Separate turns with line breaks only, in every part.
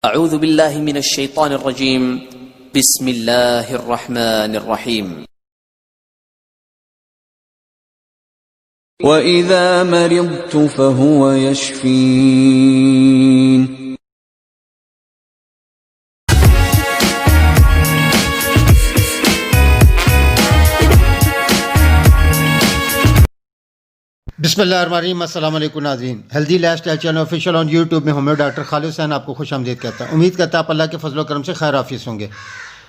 اعوذ باللہ من الشیطان الرجیم بسم اللہ الرحمن الرحیم
وَإِذَا مَرِضْتُ فَهُوَ يَشْفِينِ
بسم اللہ الرحمن الرحیم۔ السلام علیکم ناظرین، healthy life style channel official on YouTube میں ہوں ڈاکٹر خالد حسین آپ کو خوش آمدید کہتا ہوں۔ امید کرتا ہے آپ اللہ کے فضل و کرم سے خیر عافیت ہوں گے۔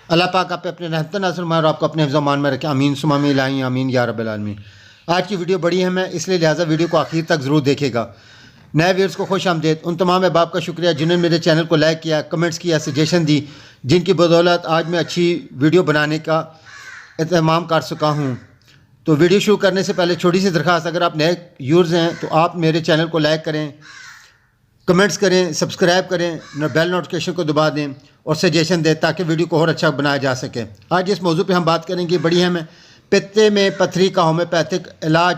اللہ پاک آپ پہ اپنے رحمت نازل فرمائے اور آپ کو اپنے حفظ و امان میں رکھے، آمین ثم آمین، آمین یا رب العالمین۔ آج کی ویڈیو بڑی اہم ہے، اس لیے لہٰذا ویڈیو کو آخر تک ضرور دیکھے گا۔ نئے ویئرس کو خوش آمدید، ان تمام احباب کا شکریہ جنہوں نے میرے چینل کو لائک کیا، کمنٹس کیا، سجیشن دی، جن کی بدولت آج میں اچھی ویڈیو بنانے کا اہتمام کر سکا ہوں۔ تو ویڈیو شروع کرنے سے پہلے چھوٹی سی درخواست، اگر آپ نئے یوزر ہیں تو آپ میرے چینل کو لائک کریں، کمنٹس کریں، سبسکرائب کریں، بیل نوٹیفیکیشن کو دبا دیں اور سجیشن دیں تاکہ ویڈیو کو اور اچھا بنایا جا سکے۔ آج اس موضوع پہ ہم بات کریں گے، بڑی اہم ہے، پتے میں پتھری کا ہومیوپیتھک علاج۔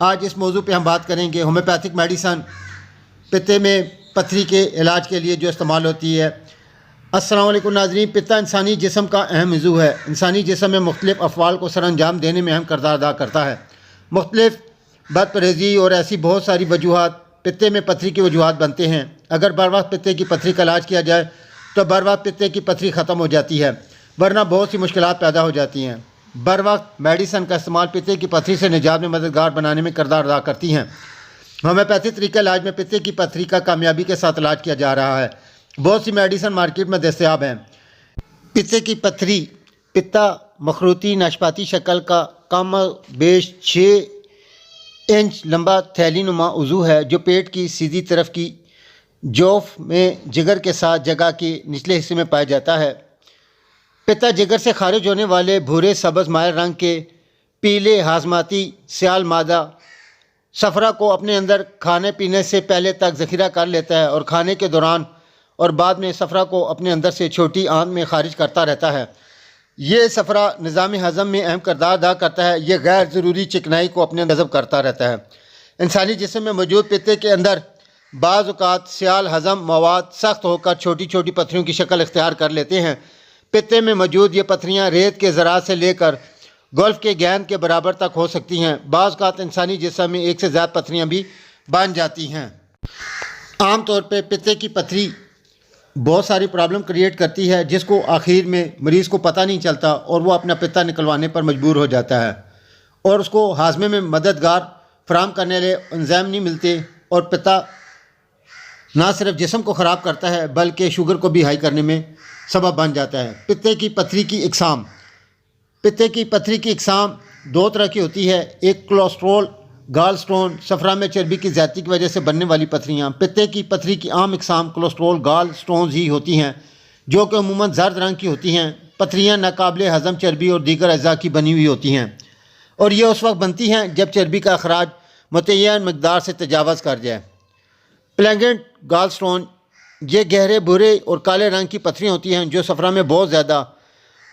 آج اس موضوع پہ ہم بات کریں گے ہومیوپیتھک میڈیسن پتے میں پتھری کے علاج کے لیے جو استعمال ہوتی ہے۔ السلام علیکم ناظرین، پتا انسانی جسم کا اہم عضو ہے۔ انسانی جسم میں مختلف افعال کو سر انجام دینے میں اہم کردار ادا کرتا ہے۔ مختلف بد پرہیزی اور ایسی بہت ساری وجوہات پتے میں پتھری کی وجوہات بنتے ہیں۔ اگر بر وقت پتے کی پتھری کا علاج کیا جائے تو بر وقت پتے کی پتھری ختم ہو جاتی ہے، ورنہ بہت سی مشکلات پیدا ہو جاتی ہیں۔ بر وقت میڈیسن کا استعمال پتے کی پتھری سے نجات میں مددگار بنانے میں کردار ادا کرتی ہیں۔ ہومیوپیتھی طریقہ علاج میں پتے کی پتھری کا کامیابی کے ساتھ علاج کیا جا رہا ہے۔ بہت سی میڈیسن مارکیٹ میں دستیاب ہیں۔ پتے کی پتھری پتا مخروطی ناشپاتی شکل کا کم بیش 6 انچ لمبا تھیلی نما عضو ہے جو پیٹ کی سیدھی طرف کی جوف میں جگر کے ساتھ جگہ کے نچلے حصے میں پایا جاتا ہے۔ پتا جگر سے خارج ہونے والے بھورے سبز مائل رنگ کے پیلے ہاضماتی سیال مادہ صفرا کو اپنے اندر کھانے پینے سے پہلے تک ذخیرہ کر لیتا ہے اور کھانے کے دوران اور بعد میں صفرا کو اپنے اندر سے چھوٹی آنت میں خارج کرتا رہتا ہے۔ یہ صفرا نظام ہضم میں اہم کردار ادا کرتا ہے۔ یہ غیر ضروری چکنائی کو اپنے اندر جذب کرتا رہتا ہے۔ انسانی جسم میں موجود پتے کے اندر بعض اوقات سیال ہضم مواد سخت ہو کر چھوٹی چھوٹی پتھریوں کی شکل اختیار کر لیتے ہیں۔ پتے میں موجود یہ پتھریاں ریت کے ذرات سے لے کر گولف کے گیند کے برابر تک ہو سکتی ہیں۔ بعض اوقات انسانی جسم میں ایک سے زیادہ پتھریاں بھی بن جاتی ہیں۔ عام طور پہ پتے کی پتھری بہت ساری پرابلم کریٹ کرتی ہے، جس کو آخر میں مریض کو پتہ نہیں چلتا اور وہ اپنا پتا نکلوانے پر مجبور ہو جاتا ہے اور اس کو ہاضمے میں مددگار فراہم کرنے والے انزائم نہیں ملتے، اور پتا نہ صرف جسم کو خراب کرتا ہے بلکہ شوگر کو بھی ہائی کرنے میں سبب بن جاتا ہے۔ پتے کی پتھری کی اقسام۔ پتے کی پتھری کی اقسام 2 طرح کی ہوتی ہے، ایک کولیسٹرول گال سٹون صفرا میں چربی کی زیادتی کی وجہ سے بننے والی پتھریاں۔ پتے کی پتھری کی عام اقسام کولیسٹرول گال سٹونز ہی ہوتی ہیں جو کہ عموماً زرد رنگ کی ہوتی ہیں۔ پتھریاں ناقابل ہضم چربی اور دیگر اجزاء کی بنی ہوئی ہوتی ہیں اور یہ اس وقت بنتی ہیں جب چربی کا اخراج متعین مقدار سے تجاوز کر جائے۔ پلینگنٹ گال سٹون یہ گہرے بھورے اور کالے رنگ کی پتھریاں ہوتی ہیں جو صفرا میں بہت زیادہ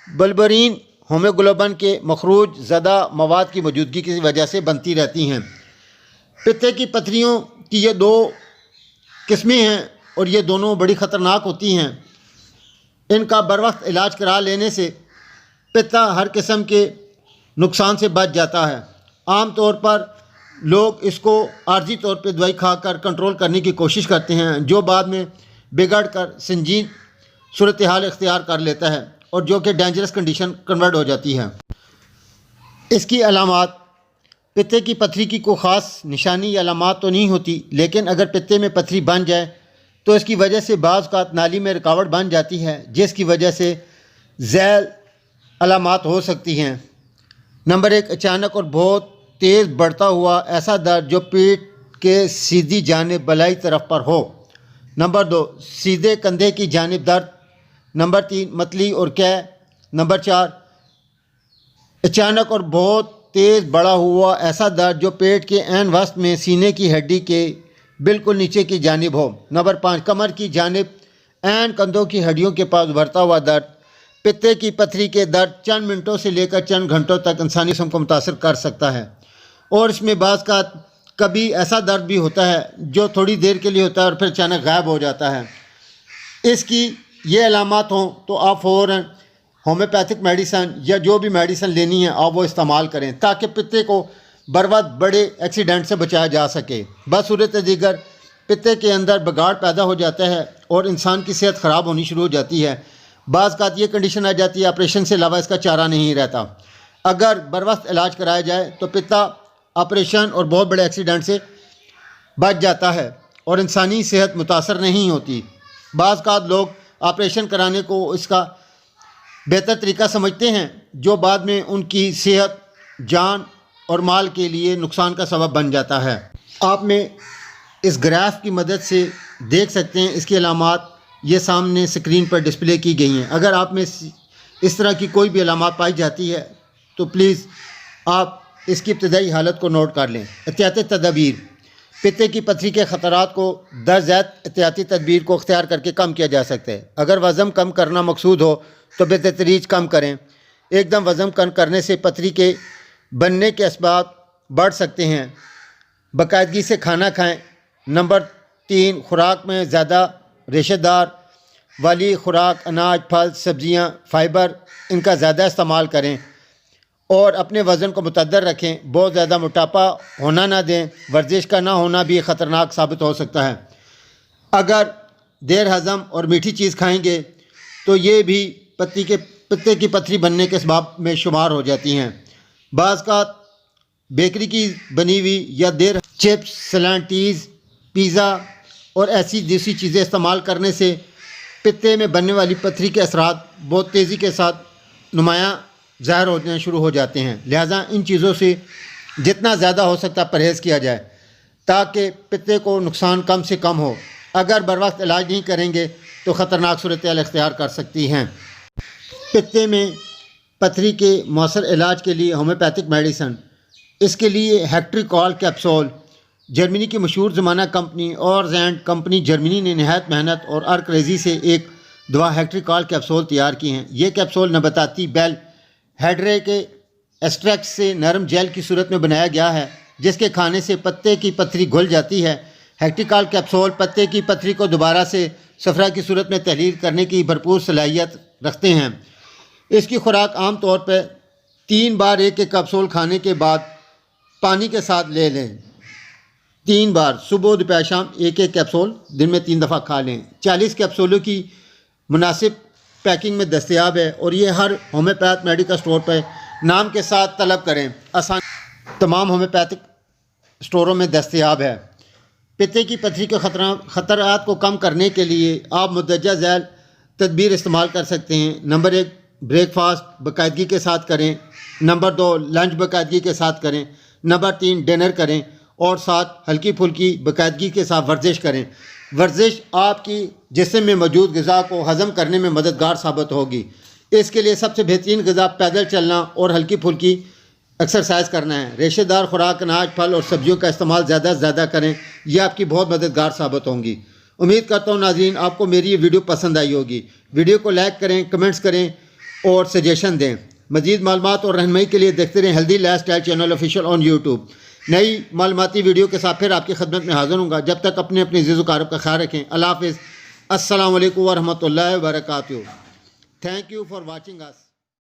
بلبرین ہوموگلوبن کے مخروج زدہ مواد کی موجودگی کی وجہ سے بنتی رہتی ہیں۔ پتے کی پتھریوں کی یہ 2 قسمیں ہیں اور یہ دونوں بڑی خطرناک ہوتی ہیں۔ ان کا بر وقت علاج کرا لینے سے پتا ہر قسم کے نقصان سے بچ جاتا ہے۔ عام طور پر لوگ اس کو عارضی طور پہ دوائی کھا کر کنٹرول کرنے کی کوشش کرتے ہیں جو بعد میں بگڑ کر سنگین صورتحال اختیار کر لیتا ہے اور جو کہ ڈینجرس کنڈیشن کنورٹ ہو جاتی ہے۔ اس کی علامات۔ پتے کی پتھری کی کوئی خاص نشانی یا علامات تو نہیں ہوتی، لیکن اگر پتے میں پتھری بن جائے تو اس کی وجہ سے بعض اوقات نالی میں رکاوٹ بن جاتی ہے جس کی وجہ سے ذیل علامات ہو سکتی ہیں۔ نمبر 1، اچانک اور بہت تیز بڑھتا ہوا ایسا درد جو پیٹ کے سیدھی جانب بلائی طرف پر ہو۔ نمبر 2، سیدھے کندھے کی جانب درد۔ نمبر 3، متلی اور قے۔ نمبر 4، اچانک اور بہت تیز بڑھا ہوا ایسا درد جو پیٹ کے عین وسط میں سینے کی ہڈی کے بالکل نیچے کی جانب ہو۔ نمبر 5، کمر کی جانب عین کندھوں کی ہڈیوں کے پاس ابھرتا ہوا درد۔ پتے کی پتھری کے درد چند منٹوں سے لے کر چند گھنٹوں تک انسانی جسم کو متاثر کر سکتا ہے اور اس میں بعض کا کبھی ایسا درد بھی ہوتا ہے جو تھوڑی دیر کے لیے ہوتا ہے اور پھر اچانک غائب ہو جاتا ہے۔ اس کی یہ علامات ہوں تو آپ فوراً ہومیوپیتھک میڈیسن یا جو بھی میڈیسن لینی ہے آپ وہ استعمال کریں تاکہ پتے کو بروقت بڑے ایکسیڈنٹ سے بچایا جا سکے۔ بصورت دیگر پتے کے اندر بگاڑ پیدا ہو جاتا ہے اور انسان کی صحت خراب ہونی شروع ہو جاتی ہے۔ بعض اوقات یہ کنڈیشن آ جاتی ہے آپریشن سے علاوہ اس کا چارہ نہیں رہتا۔ اگر بروقت علاج کرایا جائے تو پتا آپریشن اور بہت بڑے ایکسیڈنٹ سے بچ جاتا ہے اور انسانی صحت متاثر نہیں ہوتی۔ بعض اوقات لوگ آپریشن کرانے کو اس کا بہتر طریقہ سمجھتے ہیں جو بعد میں ان کی صحت، جان اور مال کے لیے نقصان کا سبب بن جاتا ہے۔ آپ میں اس گراف کی مدد سے دیکھ سکتے ہیں اس کی علامات یہ سامنے سکرین پر ڈسپلے کی گئی ہیں۔ اگر آپ میں اس طرح کی کوئی بھی علامات پائی جاتی ہے تو پلیز آپ اس کی ابتدائی حالت کو نوٹ کر لیں۔ احتیاطی تدابیر: پتے کی پتھری کے خطرات کو درج ذیل احتیاطی تدبیر کو اختیار کر کے کم کیا جا سکتا ہے۔ اگر وزن کم کرنا مقصود ہو تو بتدریج کم کریں۔ ایک دم وزن کم کرنے سے پتھری کے بننے کے اسباب بڑھ سکتے ہیں۔ باقاعدگی سے کھانا کھائیں۔ نمبر 3، خوراک میں زیادہ ریشے دار والی خوراک، اناج، پھل، سبزیاں، فائبر ان کا زیادہ استعمال کریں اور اپنے وزن کو متعدل رکھیں۔ بہت زیادہ موٹاپا ہونا نہ دیں۔ ورزش کا نہ ہونا بھی خطرناک ثابت ہو سکتا ہے۔ اگر دیر ہضم اور میٹھی چیز کھائیں گے تو یہ بھی پتے کی پتھری بننے کے اسباب میں شمار ہو جاتی ہیں۔ بعض اوقات بیکری کی بنی ہوئی یا دیر چپس، سلانٹیز، پیزا اور ایسی دوسری چیزیں استعمال کرنے سے پتے میں بننے والی پتھری کے اثرات بہت تیزی کے ساتھ نمایاں ظاہر ہونے شروع ہو جاتے ہیں۔ لہٰذا ان چیزوں سے جتنا زیادہ ہو سکتا پرہیز کیا جائے تاکہ پتے کو نقصان کم سے کم ہو۔ اگر بروقت علاج نہیں کریں گے تو خطرناک صورتحال اختیار کر سکتی ہیں۔ پتے میں پتھری کے مؤثر علاج کے لیے ہومیوپیتھک میڈیسن، اس کے لیے ہیکٹریکال کیپسول، جرمنی کی مشہور زمانہ کمپنی اورزینڈ کمپنی جرمنی نے نہایت محنت اور ارک ریزی سے ایک دوا ہیکٹریکال کیپسول تیار کی ہیں۔ یہ کیپسول نباتاتی بیل ہیڈرے کے ایکسٹریکٹ سے نرم جیل کی صورت میں بنایا گیا ہے جس کے کھانے سے پتے کی پتھری گھل جاتی ہے۔ ہیکٹریکال کیپسول پتے کی پتھری کو دوبارہ سے صفرا کی صورت میں تحلیل کرنے کی بھرپور صلاحیت رکھتے ہیں۔ اس کی خوراک عام طور پہ 3 بار ایک کیپسول کھانے کے بعد پانی کے ساتھ لے لیں۔ 3 بار صبح دوپہر شام ایک کیپسول دن میں 3 دفعہ کھا لیں۔ 40 کیپسولوں کی مناسب پیکنگ میں دستیاب ہے اور یہ ہر ہومیوپیتھ میڈیکل سٹور پہ نام کے ساتھ طلب کریں۔ آسان تمام ہومیوپیتھک سٹوروں میں دستیاب ہے۔ پتے کی پتھری کے خطرات کو کم کرنے کے لیے آپ مندرجہ ذیل تدبیر استعمال کر سکتے ہیں۔ نمبر 1، بریک فاسٹ باقاعدگی کے ساتھ کریں۔ نمبر 2، لنچ باقاعدگی کے ساتھ کریں۔ نمبر 3، ڈنر کریں اور ساتھ ہلکی پھلکی باقاعدگی کے ساتھ ورزش کریں۔ ورزش آپ کی جسم میں موجود غذا کو ہضم کرنے میں مددگار ثابت ہوگی۔ اس کے لیے سب سے بہترین غذا پیدل چلنا اور ہلکی پھلکی ایکسرسائز کرنا ہے۔ ریشے دار خوراک، اناج، پھل اور سبزیوں کا استعمال زیادہ سے زیادہ کریں، یہ آپ کی بہت مددگار ثابت ہوں گی۔ امید کرتا ہوں ناظرین آپ کو میری یہ ویڈیو پسند آئی ہوگی۔ ویڈیو کو لائک کریں، کمنٹس کریں اور سجیشن دیں۔ مزید معلومات اور رہنمائی کے لیے دیکھتے رہیں healthy life style channel official on YouTube. نئی معلوماتی ویڈیو کے ساتھ پھر آپ کی خدمت میں حاضر ہوں گا۔ جب تک اپنے عزیز و اقارب کا خیال رکھیں۔ اللہ حافظ۔ السلام علیکم ورحمۃ اللہ وبرکاتہ۔ Thank you for watching us.